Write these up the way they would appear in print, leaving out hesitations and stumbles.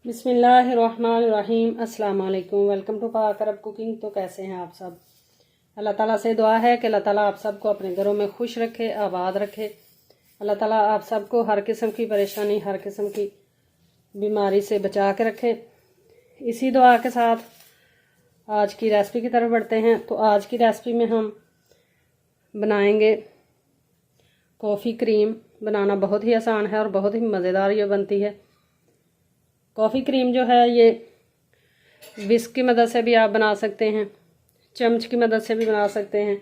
बिस्मिल्लाहिर्रहमानिर्रहीम। अस्सलाम वालेकुम। वेलकम टू पाक अरब कुकिंग। तो कैसे हैं आप सब? अल्लाह ताला से दुआ है कि अल्लाह ताला आप सबको अपने घरों में खुश रखे, आबाद रखे। अल्लाह ताला आप सबको हर किस्म की परेशानी, हर किस्म की बीमारी से बचा के रखे। इसी दुआ के साथ आज की रेसिपी की तरफ बढ़ते हैं। तो आज की रेसिपी में हम बनाएंगे कॉफ़ी क्रीम। बनाना बहुत ही आसान है और बहुत ही मज़ेदार ये बनती है। कॉफ़ी क्रीम जो है ये विस्क की मदद से भी आप बना सकते हैं, चम्मच की मदद से भी बना सकते हैं,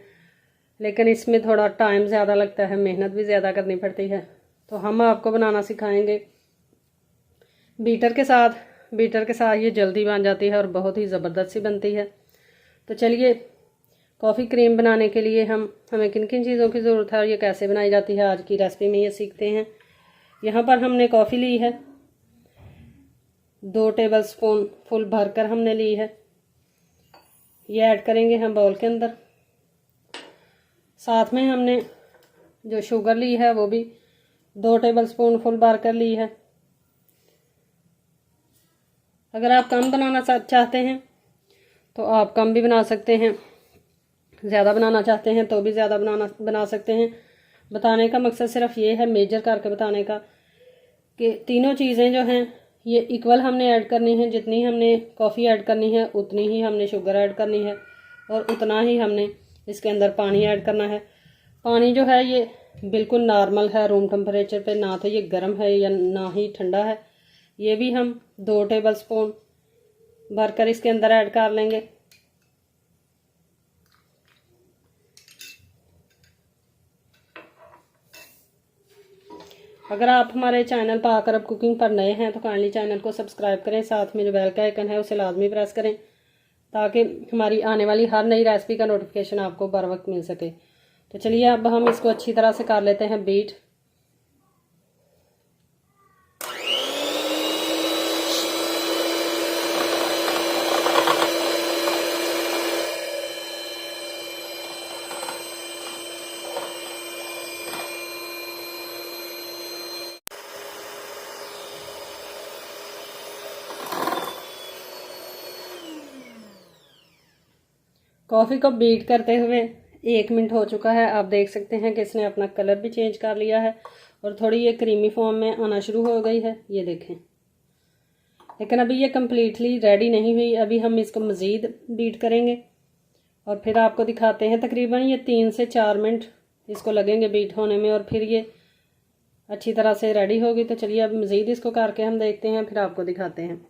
लेकिन इसमें थोड़ा टाइम ज़्यादा लगता है, मेहनत भी ज़्यादा करनी पड़ती है। तो हम आपको बनाना सिखाएंगे बीटर के साथ। बीटर के साथ ये जल्दी बन जाती है और बहुत ही ज़बरदस्त सी बनती है। तो चलिए, कॉफ़ी क्रीम बनाने के लिए हमें किन किन चीज़ों की ज़रूरत है और ये कैसे बनाई जाती है, आज की रेसिपी में ये सीखते हैं। यहाँ पर हमने कॉफ़ी ली है, 2 टेबल स्पून फुल भरकर हमने ली है। ये ऐड करेंगे हम बाउल के अंदर। साथ में हमने जो शुगर ली है वो भी 2 टेबल स्पून फुल भरकर ली है। अगर आप कम बनाना चाहते हैं तो आप कम भी बना सकते हैं, ज़्यादा बनाना चाहते हैं तो भी ज़्यादा बना सकते हैं। बताने का मकसद सिर्फ ये है, मेजर करके बताने का, कि तीनों चीज़ें जो हैं ये इक्वल हमने ऐड करनी है। जितनी हमने कॉफ़ी ऐड करनी है उतनी ही हमने शुगर ऐड करनी है और उतना ही हमने इसके अंदर पानी ऐड करना है। पानी जो है ये बिल्कुल नॉर्मल है, रूम टेम्परेचर पे, ना तो ये गर्म है या ना ही ठंडा है। ये भी हम 2 टेबल स्पून भरकर इसके अंदर ऐड कर लेंगे। अगर आप हमारे चैनल पाक अरब कुकिंग पर नए हैं तो काइंडली चैनल को सब्सक्राइब करें, साथ में जो बेल का आइकन है उसे लाजमी प्रेस करें ताकि हमारी आने वाली हर नई रेसिपी का नोटिफिकेशन आपको बर वक्त मिल सके। तो चलिए अब हम इसको अच्छी तरह से कर लेते हैं बीट। कॉफ़ी को बीट करते हुए 1 मिनट हो चुका है। आप देख सकते हैं कि इसने अपना कलर भी चेंज कर लिया है और थोड़ी ये क्रीमी फॉर्म में आना शुरू हो गई है, ये देखें। लेकिन अभी ये कम्प्लीटली रेडी नहीं हुई, अभी हम इसको मज़ीद बीट करेंगे और फिर आपको दिखाते हैं। तकरीबन ये 3 से 4 मिनट इसको लगेंगे बीट होने में और फिर ये अच्छी तरह से रेडी होगी। तो चलिए अब मज़ीद इसको करके हम देखते हैं, फिर आपको दिखाते हैं।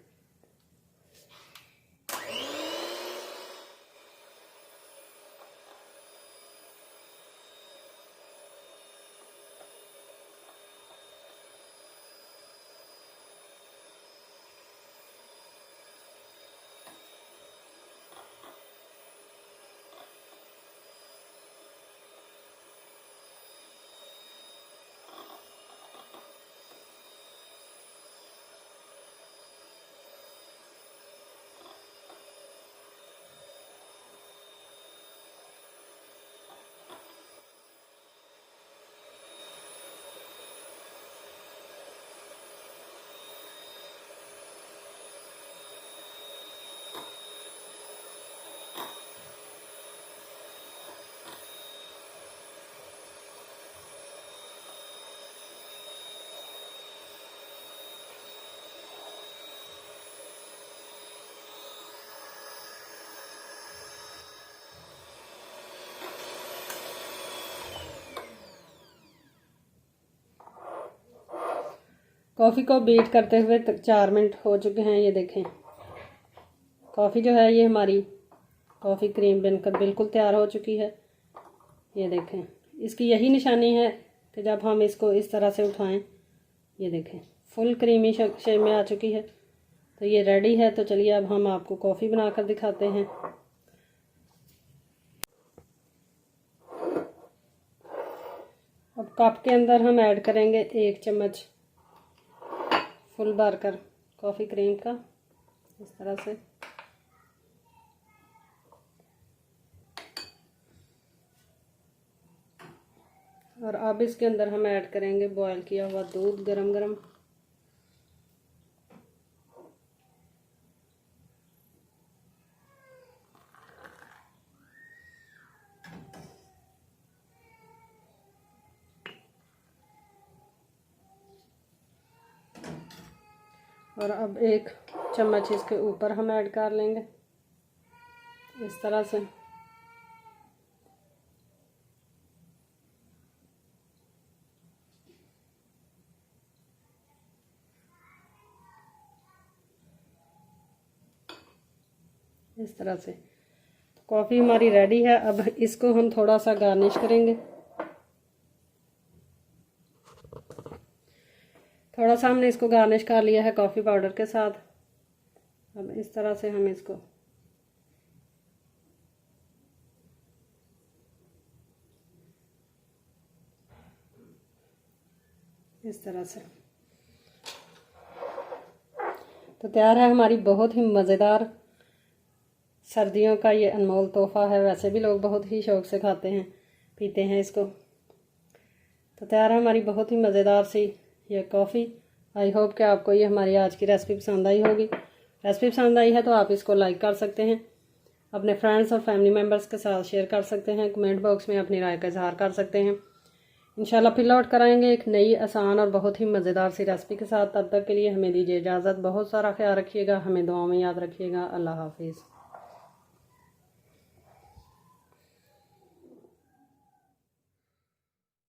कॉफ़ी को बीट करते हुए 4 मिनट हो चुके हैं, ये देखें। कॉफ़ी जो है ये हमारी कॉफ़ी क्रीम बनकर बिल्कुल तैयार हो चुकी है, ये देखें। इसकी यही निशानी है कि जब हम इसको इस तरह से उठाएं, ये देखें फुल क्रीमी शेप में आ चुकी है। तो ये रेडी है। तो चलिए अब हम आपको कॉफ़ी बनाकर दिखाते हैं। अब कप के अंदर हम ऐड करेंगे 1 चम्मच फुल भरकर कॉफ़ी क्रीम का, इस तरह से। और अब इसके अंदर हम ऐड करेंगे बॉयल किया हुआ दूध गरम गरम। और अब 1 चम्मच इसके ऊपर हम ऐड कर लेंगे इस तरह से। इस तरह से तो कॉफ़ी हमारी रेडी है। अब इसको हम थोड़ा सा गार्निश करेंगे। थोड़ा सा हमने इसको गार्निश कर लिया है कॉफ़ी पाउडर के साथ। अब इस तरह से हम इसको इस तरह से तो तैयार है हमारी बहुत ही मज़ेदार सर्दियों का ये अनमोल तोहफ़ा है। वैसे भी लोग बहुत ही शौक़ से खाते हैं पीते हैं इसको। तो तैयार है हमारी बहुत ही मज़ेदार सी ये कॉफ़ी। आई होप कि आपको ये हमारी आज की रेसिपी पसंद आई होगी। रेसिपी पसंद आई है तो आप इसको लाइक कर सकते हैं, अपने फ्रेंड्स और फैमिली मेम्बर्स के साथ शेयर कर सकते हैं, कमेंट बॉक्स में अपनी राय का इजहार कर सकते हैं। इंशाल्लाह फिर लौट कर आएंगे एक नई आसान और बहुत ही मज़ेदार सी रेसिपी के साथ। तब तक के लिए हमें दीजिए इजाज़त। बहुत सारा ख्याल रखिएगा, हमें दुआओं में याद रखिएगा। अल्लाह हाफिज़।